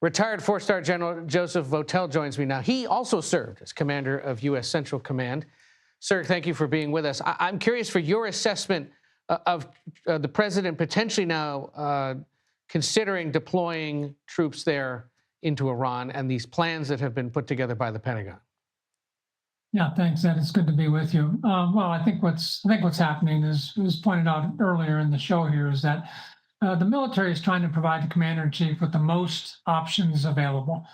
Retired four-star General Joseph Votel joins me now. He also served as commander of U.S. Central Command. Sir, thank you for being with us. I'm curious for your assessment of the president potentially now considering deploying troops there into Iran and these plans that have been put together by the Pentagon. Yeah, thanks, Ed. It's good to be with you. Well, I think what's happening is, as pointed out earlier in the show here, is that the military is trying to provide the commander-in-chief with the most options available.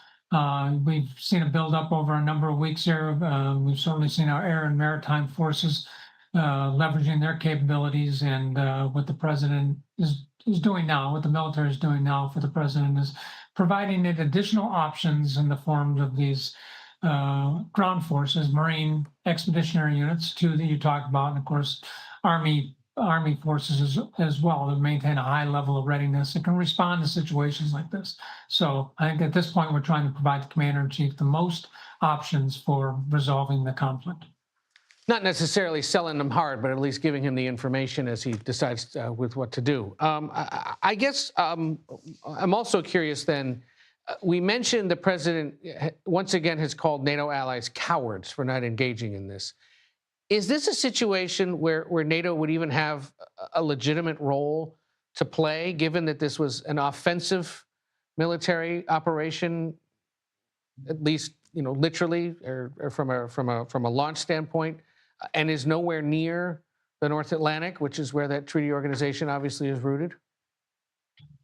We've seen a buildup over a number of weeks here. We've certainly seen our air and maritime forces leveraging their capabilities, and what the president is doing now, what the military is doing now for the president, is providing it additional options in the form of these ground forces, Marine expeditionary units, two that you talked about, and of course, Army forces as well, that maintain a high level of readiness and can respond to situations like this. So I think at this point, we're trying to provide the commander-in-chief the most options for resolving the conflict. Not necessarily selling them hard, but at least giving him the information as he decides with what to do. I guess I'm also curious then, we mentioned the president once again has called NATO allies cowards for not engaging in this. Is this a situation where NATO would even have a legitimate role to play, given that this was an offensive military operation, at least literally, or from a launch standpoint, and is nowhere near the North Atlantic, which is where that treaty organization obviously is rooted?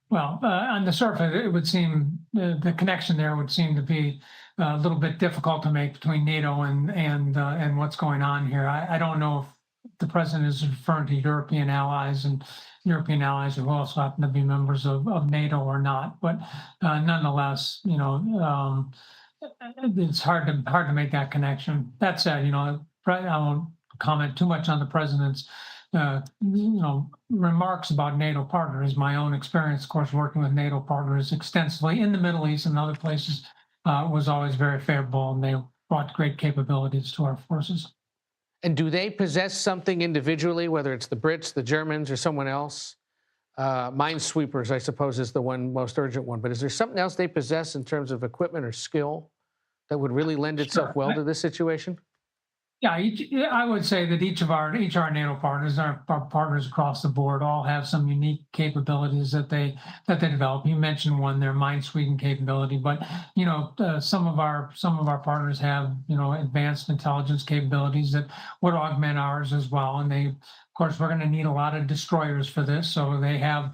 Well, on the surface, it would seem the connection there would seem to be a little bit difficult to make between NATO and what's going on here. I don't know if the president is referring to European allies and European allies who also happen to be members of NATO or not. But nonetheless, it's hard to make that connection. That said, I won't comment too much on the president's remarks about NATO partners. My own experience, of course, working with NATO partners extensively in the Middle East and other places was always very favorable, and they brought great capabilities to our forces. And do they possess something individually, whether it's the Brits, the Germans, or someone else? Minesweepers, I suppose, is the one most urgent one. But is there something else they possess in terms of equipment or skill that would really lend itself well to this situation? Yeah, I would say that each of our NATO partners, our partners across the board, all have some unique capabilities that they develop. You mentioned one, their minesweeping capability, but some of our partners have advanced intelligence capabilities that would augment ours as well. And of course, we're going to need a lot of destroyers for this, so they have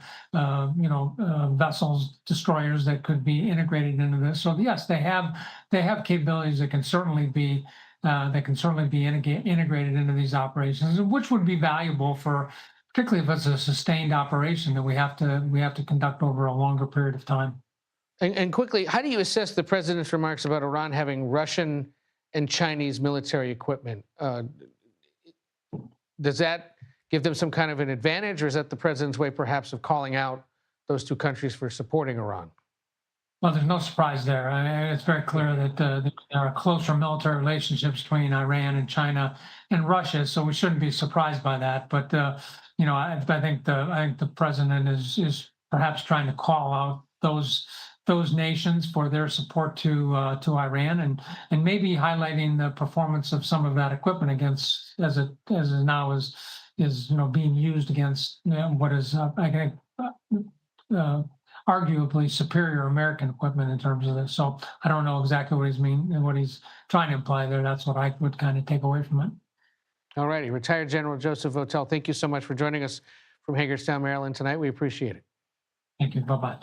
vessels, destroyers that could be integrated into this. So yes, they have capabilities that can certainly be integrated into these operations, which would be valuable for, particularly if it's a sustained operation that we have to conduct over a longer period of time. And quickly, how do you assess the president's remarks about Iran having Russian and Chinese military equipment? Does that give them some kind of an advantage, or is that the president's way, perhaps, of calling out those two countries for supporting Iran? Well, there's no surprise there. I mean, it's very clear that there are closer military relationships between Iran and China and Russia, so we shouldn't be surprised by that. But I think the president is perhaps trying to call out those nations for their support to Iran, and maybe highlighting the performance of some of that equipment against as it now is being used against what is I think. Arguably superior American equipment in terms of this. So I don't know exactly what he's trying to imply there. That's what I would kind of take away from it. All righty. Retired General Joseph Votel, thank you so much for joining us from Hagerstown, Maryland tonight. We appreciate it. Thank you. Bye-bye.